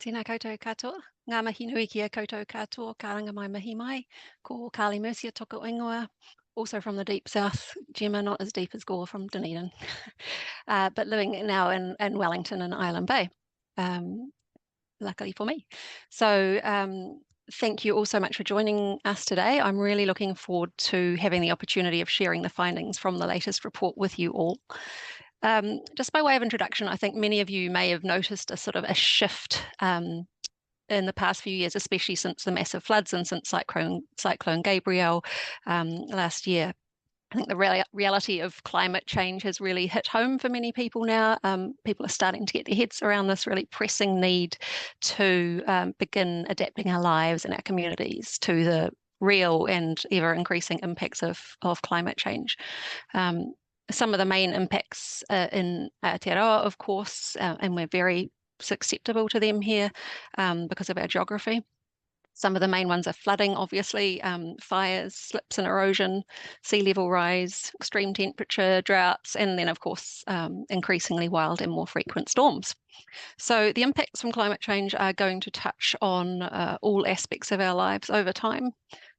Tēnā koutou katoa. Ngā mihi nui kia koutou katoa, karanga mai mihi mai. Ko Carly Mercier toko ingoa. Also from the deep south, Gemma, not as deep as Gore from Dunedin. But living now in Wellington and Island Bay, luckily for me. So thank you all so much for joining us today. I'm really looking forward to having the opportunity of sharing the findings from the latest report with you all. Just by way of introduction, I think many of you may have noticed a sort of a shift in the past few years, especially since the massive floods and since Cyclone Gabriel last year. I think the reality of climate change has really hit home for many people now. People are starting to get their heads around this really pressing need to begin adapting our lives and our communities to the real and ever increasing impacts of climate change. Some of the main impacts in Aotearoa, of course, and we're very susceptible to them here because of our geography. Some of the main ones are flooding, obviously, fires, slips and erosion, sea level rise, extreme temperature, droughts, and then, of course, increasingly wild and more frequent storms. So the impacts from climate change are going to touch on all aspects of our lives over time.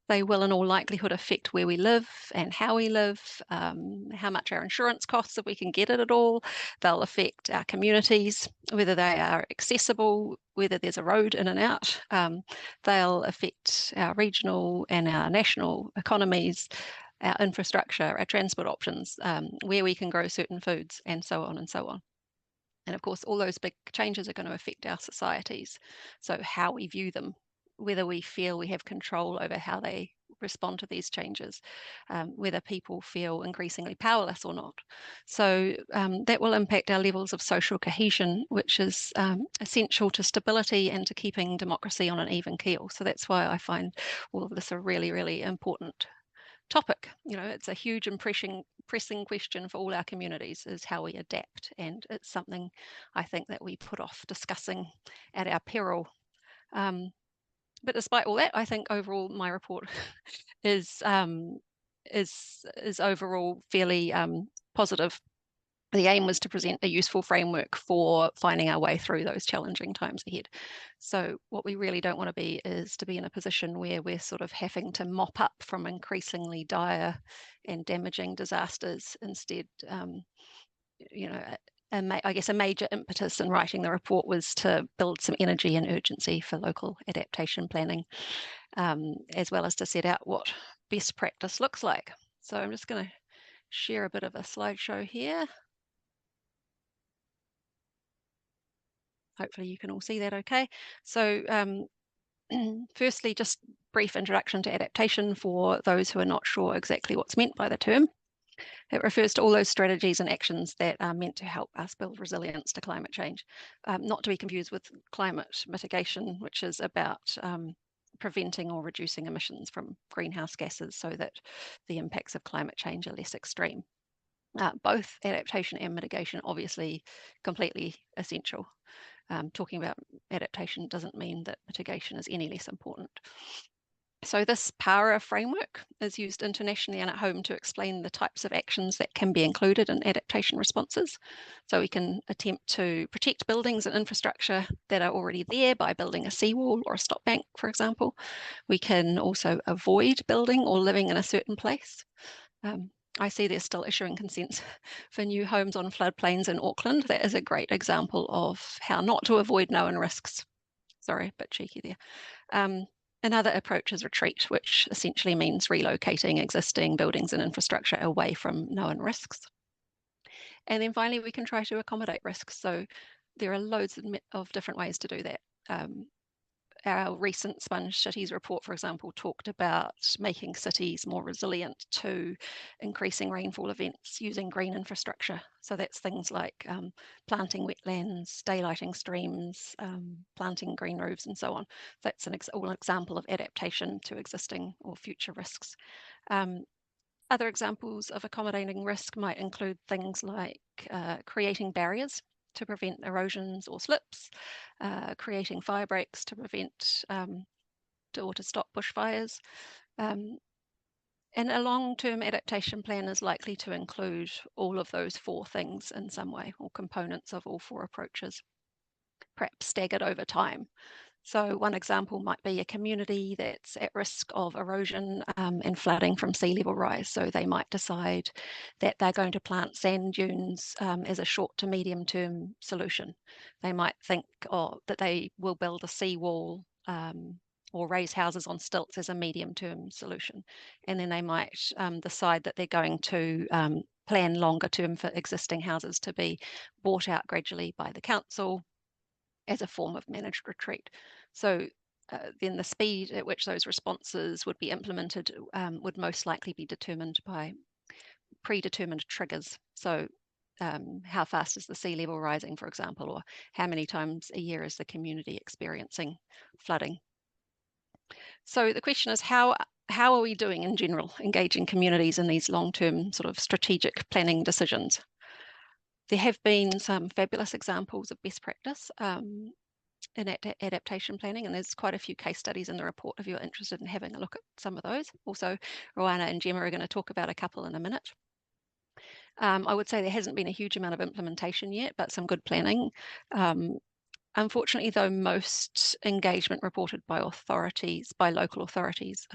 They will in all likelihood affect where we live and how we live, how much our insurance costs if we can get it at all. They'll affect our communities, whether they are accessible, whether there's a road in and out. They'll affect our regional and our national economies, our infrastructure, our transport options, where we can grow certain foods, and so on and so on. And of course, all those big changes are going to affect our societies. So how we view them, whether we feel we have control over how they respond to these changes, whether people feel increasingly powerless or not. So that will impact our levels of social cohesion, which is essential to stability and to keeping democracy on an even keel. So that's why I find all of this a really, really important topic. You know, it's a huge and pressing question for all our communities is how we adapt. And it's something I think that we put off discussing at our peril. But despite all that, I think overall my report is overall fairly positive. The aim was to present a useful framework for finding our way through those challenging times ahead. So what we really don't want to be is to be in a position where we're sort of having to mop up from increasingly dire and damaging disasters. Instead, you know, I guess a major impetus in writing the report was to build some energy and urgency for local adaptation planning, as well as to set out what best practice looks like. So I'm just going to share a bit of a slideshow here. Hopefully you can all see that okay. So firstly, just brief introduction to adaptation for those who are not sure exactly what's meant by the term. It refers to all those strategies and actions that are meant to help us build resilience to climate change, not to be confused with climate mitigation, which is about preventing or reducing emissions from greenhouse gases so that the impacts of climate change are less extreme. Both adaptation and mitigation obviously completely essential. Talking about adaptation doesn't mean that mitigation is any less important. So this PARA framework is used internationally and at home to explain the types of actions that can be included in adaptation responses. So we can attempt to protect buildings and infrastructure that are already there by building a seawall or a stop bank, for example. We can also avoid building or living in a certain place. I see they're still issuing consents for new homes on floodplains in Auckland. That is a great example of how not to avoid known risks. Sorry, a bit cheeky there. Another approach is retreat, which essentially means relocating existing buildings and infrastructure away from known risks. And then finally, we can try to accommodate risks. So there are loads of different ways to do that. Our recent Sponge Cities report, for example, talked about making cities more resilient to increasing rainfall events using green infrastructure. So that's things like planting wetlands, daylighting streams, planting green roofs and so on. That's an example of adaptation to existing or future risks. Other examples of accommodating risk might include things like creating barriers to prevent erosions or slips, creating fire breaks to prevent or to stop bushfires. And a long-term adaptation plan is likely to include all of those four things in some way, or components of all four approaches. perhaps staggered over time. So one example might be a community that's at risk of erosion and flooding from sea level rise. So they might decide that they're going to plant sand dunes as a short to medium term solution. They might think that they will build a seawall or raise houses on stilts as a medium term solution. And then they might decide that they're going to plan longer term for existing houses to be bought out gradually by the council as a form of managed retreat. So then the speed at which those responses would be implemented would most likely be determined by predetermined triggers. So how fast is the sea level rising, for example, or how many times a year is the community experiencing flooding? So the question is, how are we doing in general, engaging communities in these long-term sort of strategic planning decisions? There have been some fabulous examples of best practice in adaptation planning, and there's quite a few case studies in the report if you're interested in having a look at some of those. Also, Rowana and Gemma are going to talk about a couple in a minute. I would say there hasn't been a huge amount of implementation yet, but some good planning. Unfortunately, though, most engagement reported by local authorities,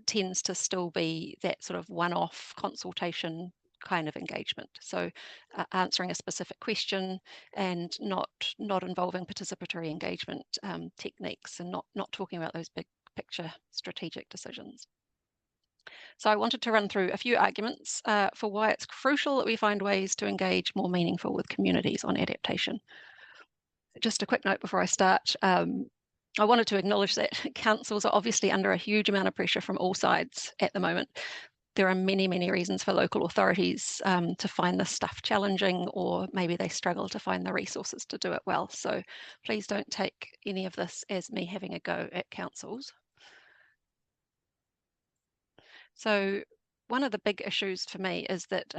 tends to still be that sort of one-off consultation kind of engagement. So answering a specific question and not involving participatory engagement techniques, and not talking about those big picture strategic decisions. So I wanted to run through a few arguments for why it's crucial that we find ways to engage more meaningful with communities on adaptation. Just a quick note before I start. I wanted to acknowledge that councils are obviously under a huge amount of pressure from all sides at the moment. There are many, many reasons for local authorities to find this stuff challenging, or maybe they struggle to find the resources to do it well. So please don't take any of this as me having a go at councils. So one of the big issues for me is that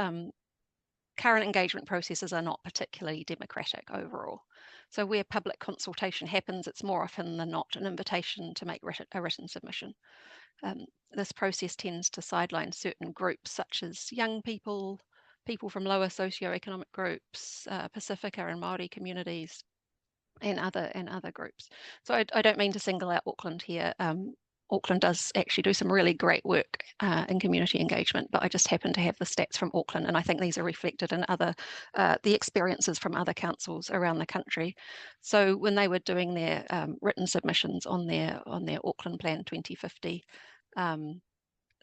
current engagement processes are not particularly democratic overall. So where public consultation happens, it's more often than not an invitation to make a written submission. This process tends to sideline certain groups such as young people, people from lower socioeconomic groups, Pacifica and Māori communities, and other groups. So I don't mean to single out Auckland here. Auckland does actually do some really great work in community engagement, but I just happen to have the stats from Auckland, and I think these are reflected in the experiences from other councils around the country. So when they were doing their written submissions on their Auckland Plan 2050,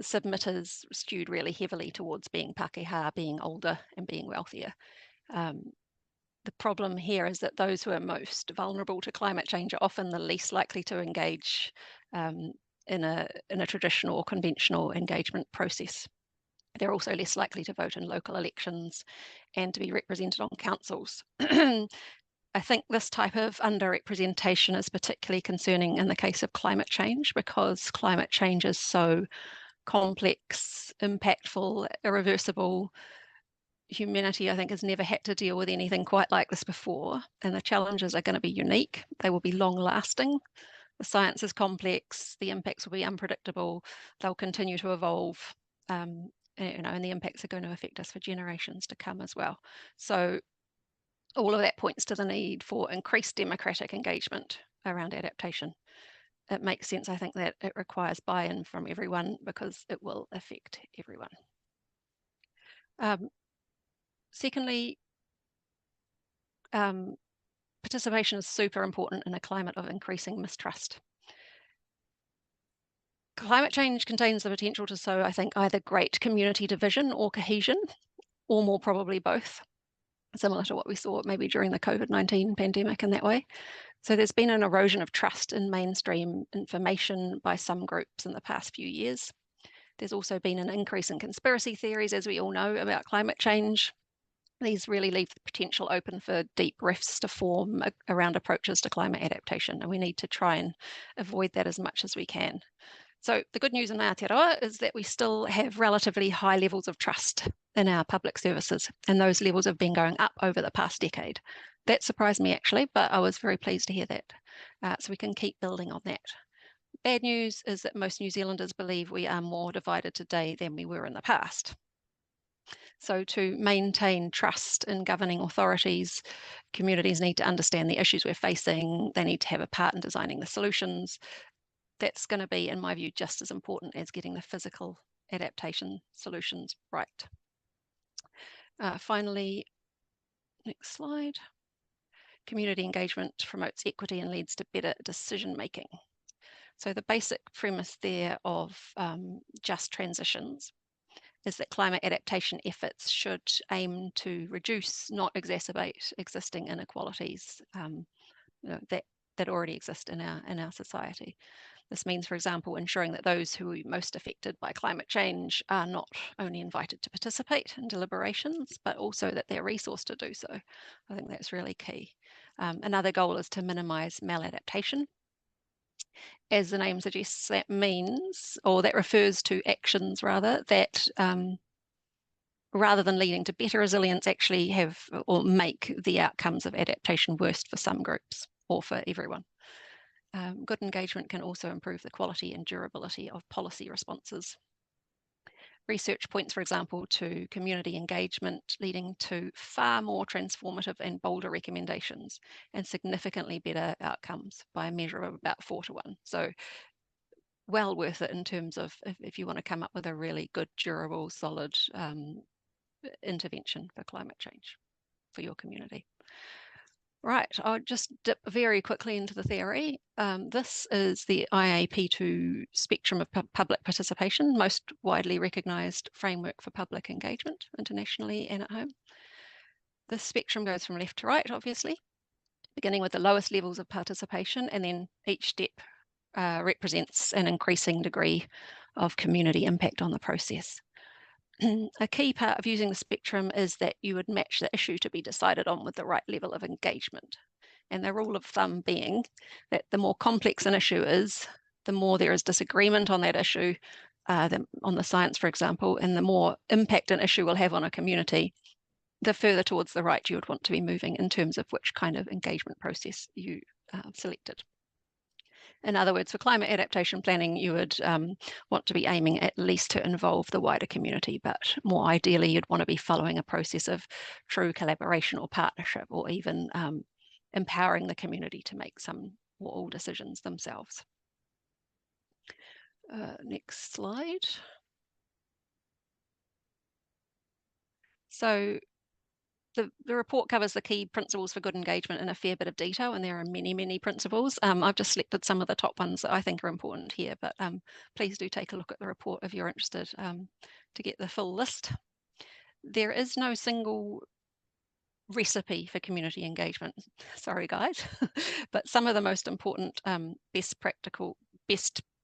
submitters skewed really heavily towards being Pākehā, being older, and being wealthier. The problem here is that those who are most vulnerable to climate change are often the least likely to engage in a traditional or conventional engagement process. They're also less likely to vote in local elections and to be represented on councils. I think this type of underrepresentation is particularly concerning in the case of climate change, because climate change is so complex, impactful, irreversible. Humanity, I think, has never had to deal with anything quite like this before, and the challenges are going to be unique. They will be long lasting. The science is complex, the impacts will be unpredictable, they'll continue to evolve, and the impacts are going to affect us for generations to come as well. So all of that points to the need for increased democratic engagement around adaptation. It makes sense, I think, that it requires buy-in from everyone because it will affect everyone. Secondly, participation is super important in a climate of increasing mistrust. Climate change contains the potential to sow, I think, either great community division or cohesion, or more probably both, similar to what we saw maybe during the COVID-19 pandemic in that way. So there's been an erosion of trust in mainstream information by some groups in the past few years. There's also been an increase in conspiracy theories, as we all know, about climate change. These really leave the potential open for deep rifts to form around approaches to climate adaptation, and we need to try and avoid that as much as we can. So the good news in Aotearoa is that we still have relatively high levels of trust in our public services, and those levels have been going up over the past decade. That surprised me, actually, but I was very pleased to hear that. So we can keep building on that. Bad news is that most New Zealanders believe we are more divided today than we were in the past. So to maintain trust in governing authorities, communities need to understand the issues we're facing. They need to have a part in designing the solutions. That's going to be, in my view, just as important as getting the physical adaptation solutions right. Finally, next slide. Community engagement promotes equity and leads to better decision making. So the basic premise there of just transitions is that climate adaptation efforts should aim to reduce, not exacerbate, existing inequalities that already exist in our society. This means, for example, ensuring that those who are most affected by climate change are not only invited to participate in deliberations, but also that they're resourced to do so. I think that's really key. Another goal is to minimise maladaptation. As the name suggests, that means, or that refers to actions rather, that rather than leading to better resilience, actually have or make the outcomes of adaptation worse for some groups or for everyone. Good engagement can also improve the quality and durability of policy responses. Research points, for example, to community engagement leading to far more transformative and bolder recommendations and significantly better outcomes by a measure of about 4-to-1. So well worth it in terms of if you want to come up with a really good, durable, solid intervention for climate change for your community. Right, I'll just dip very quickly into the theory. This is the IAP2 spectrum of public participation, most widely recognised framework for public engagement internationally and at home. This spectrum goes from left to right, obviously, beginning with the lowest levels of participation, and then each step represents an increasing degree of community impact on the process. A key part of using the spectrum is that you would match the issue to be decided on with the right level of engagement. And the rule of thumb being that the more complex an issue is, the more there is disagreement on that issue, on the science, for example, and the more impact an issue will have on a community, the further towards the right you would want to be moving in terms of which kind of engagement process you selected. In other words, for climate adaptation planning, you would want to be aiming at least to involve the wider community, but more ideally, you'd want to be following a process of true collaboration or partnership, or even empowering the community to make some or all decisions themselves. Next slide. So the report covers the key principles for good engagement in a fair bit of detail, and there are many, many principles. I've just selected some of the top ones that I think are important here, but please do take a look at the report if you're interested to get the full list. There is no single recipe for community engagement. Sorry, guys, but some of the most important best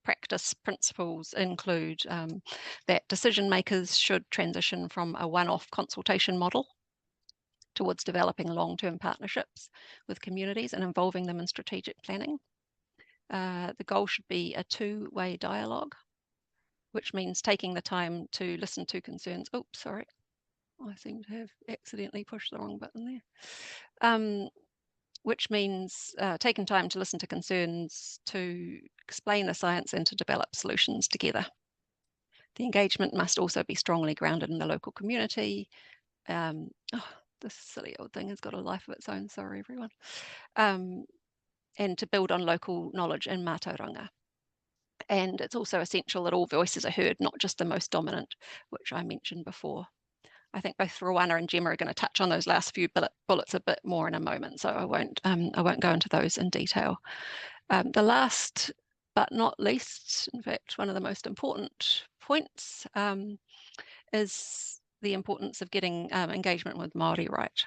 practice principles include that decision makers should transition from a one-off consultation model towards developing long-term partnerships with communities and involving them in strategic planning. The goal should be a two-way dialogue, which means taking the time to listen to concerns. Oops, sorry. I seem to have accidentally pushed the wrong button there. Which means taking time to listen to concerns, to explain the science and to develop solutions together. The engagement must also be strongly grounded in the local community. This silly old thing has got a life of its own, sorry everyone. And to build on local knowledge and mātauranga. And it's also essential that all voices are heard, not just the most dominant, which I mentioned before. I think both Rowana and Gemma are going to touch on those last few bullets a bit more in a moment, so I won't go into those in detail. The last but not least, in fact, one of the most important points is the importance of getting engagement with Māori right.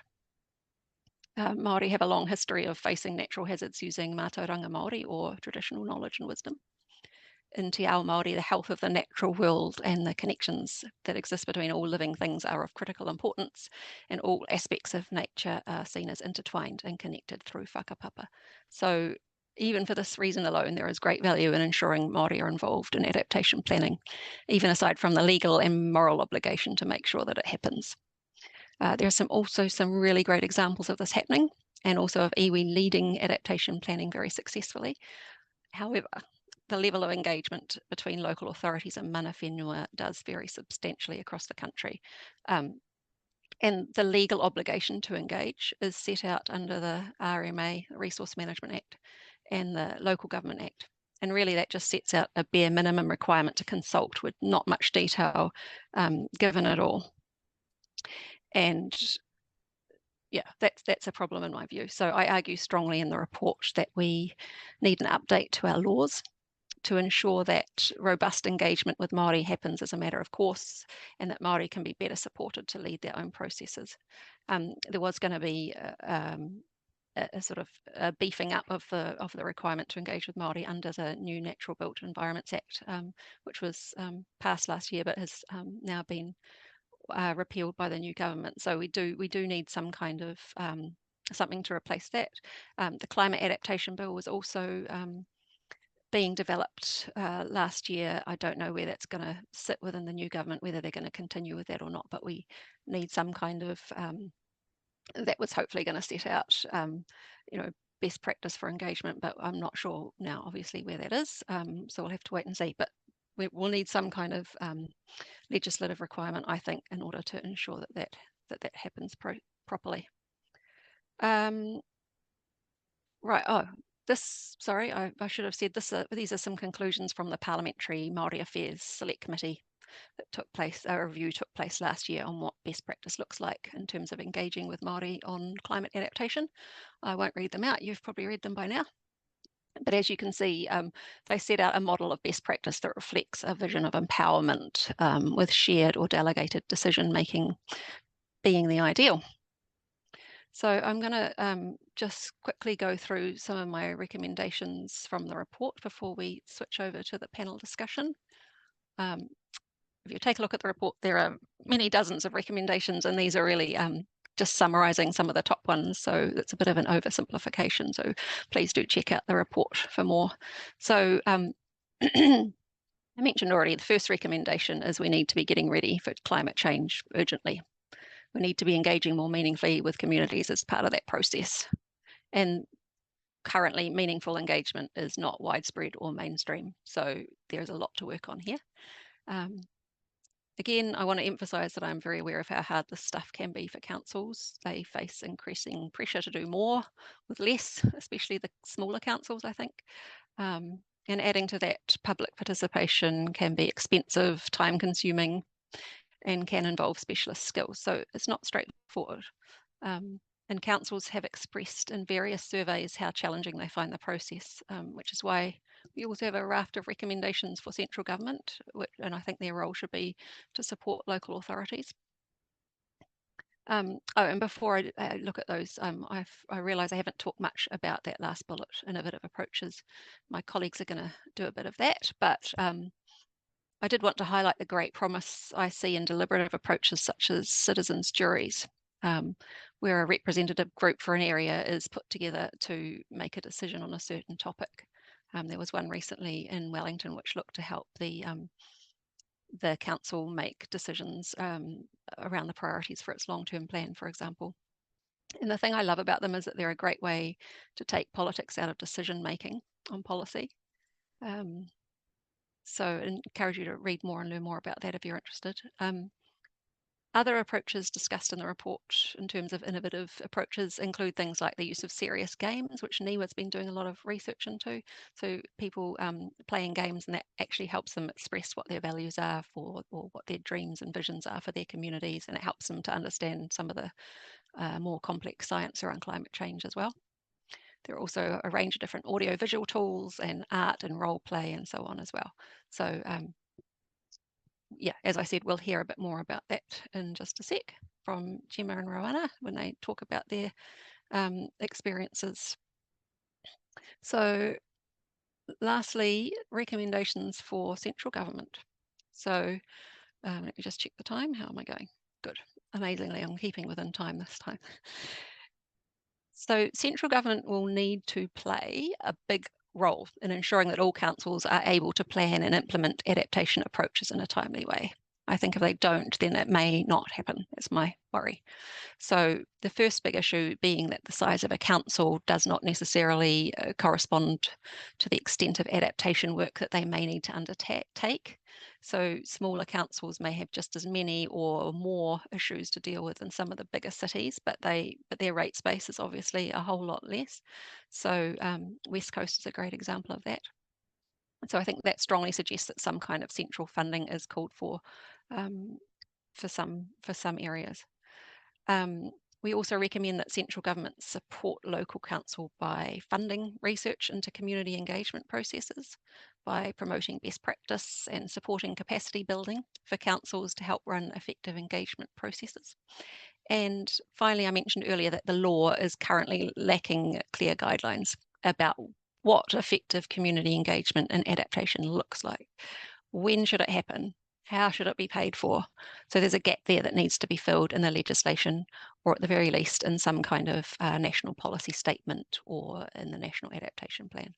Māori have a long history of facing natural hazards using mātauranga Māori, or traditional knowledge and wisdom. In Te Ao Māori, the health of the natural world and the connections that exist between all living things are of critical importance, and all aspects of nature are seen as intertwined and connected through whakapapa. So even for this reason alone, there is great value in ensuring Māori are involved in adaptation planning, even aside from the legal and moral obligation to make sure that it happens. There are also some really great examples of this happening, and also of iwi leading adaptation planning very successfully. However, the level of engagement between local authorities and mana whenua does vary substantially across the country. And the legal obligation to engage is set out under the RMA, Resource Management Act, and the Local Government Act. And really that just sets out a bare minimum requirement to consult with not much detail given at all. And yeah, that's a problem in my view. So I argue strongly in the report that we need an update to our laws to ensure that robust engagement with Māori happens as a matter of course, and that Māori can be better supported to lead their own processes. There was going to be a sort of a beefing up of the requirement to engage with Māori under the new Natural Built Environments Act, which was passed last year, but has now been repealed by the new government. So we do need some kind of something to replace that. The Climate Adaptation Bill was also being developed last year. I don't know where that's going to sit within the new government, whether they're going to continue with that or not, but we need some kind of that was hopefully going to set out best practice for engagement, but I'm not sure now obviously where that is, so we'll have to wait and see. But we'll need some kind of legislative requirement, I think, in order to ensure that happens properly. Right. Oh, sorry, I should have said this. These are some conclusions from the Parliamentary Māori Affairs Select Committee that took place. A review took place last year on what best practice looks like in terms of engaging with Māori on climate adaptation. I won't read them out. You've probably read them by now. But as you can see, they set out a model of best practice that reflects a vision of empowerment with shared or delegated decision making being the ideal. So I'm going to just quickly go through some of my recommendations from the report before we switch over to the panel discussion. If you take a look at the report, there are many dozens of recommendations, and these are really just summarising some of the top ones. So it's a bit of an oversimplification. So please do check out the report for more. So I mentioned already, the first recommendation is we need to be getting ready for climate change urgently. We need to be engaging more meaningfully with communities as part of that process. And currently, meaningful engagement is not widespread or mainstream. So there's a lot to work on here. Again, I want to emphasise that I'm very aware of how hard this stuff can be for councils. They face increasing pressure to do more with less, especially the smaller councils, I think. And adding to that, public participation can be expensive, time-consuming, and can involve specialist skills. So it's not straightforward. And councils have expressed in various surveys how challenging they find the process, which is why we also have a raft of recommendations for central government, and I think their role should be to support local authorities. And before I look at those, I realise I haven't talked much about that last bullet, innovative approaches. My colleagues are going to do a bit of that, but I did want to highlight the great promise I see in deliberative approaches such as citizens' juries, where a representative group for an area is put together to make a decision on a certain topic. There was one recently in Wellington which looked to help the council make decisions around the priorities for its long-term plan, for example. And the thing I love about them is that they're a great way to take politics out of decision-making on policy. So I encourage you to read more and learn more about that if you're interested. Other approaches discussed in the report in terms of innovative approaches include things like the use of serious games, which NIWA's been doing a lot of research into. So people playing games, and that actually helps them express what their values are or what their dreams and visions are for their communities, and it helps them to understand some of the more complex science around climate change as well. There are also a range of different audio-visual tools and art and role play and so on as well. So yeah, as I said, we'll hear a bit more about that in just a sec from Gemma and Rowana when they talk about their experiences. So lastly, recommendations for central government. So let me just check the time. How am I going? Good. Amazingly, I'm keeping within time this time. So central government will need to play a big role in ensuring that all councils are able to plan and implement adaptation approaches in a timely way. I think if they don't, then it may not happen. That's my worry. So the first big issue being that the size of a council does not necessarily correspond to the extent of adaptation work that they may need to undertake. So smaller councils may have just as many or more issues to deal with than some of the bigger cities, but their rate space is obviously a whole lot less. So West Coast is a great example of that. So I think that strongly suggests that some kind of central funding is called um, for some areas. Um, we also recommend that central government support local council by funding research into community engagement processes, by promoting best practice and supporting capacity building for councils to help run effective engagement processes. And finally, I mentioned earlier that the law is currently lacking clear guidelines about what effective community engagement and adaptation looks like. When should it happen? How should it be paid for? So there's a gap there that needs to be filled in the legislation, or at the very least in some kind of national policy statement or in the National Adaptation Plan.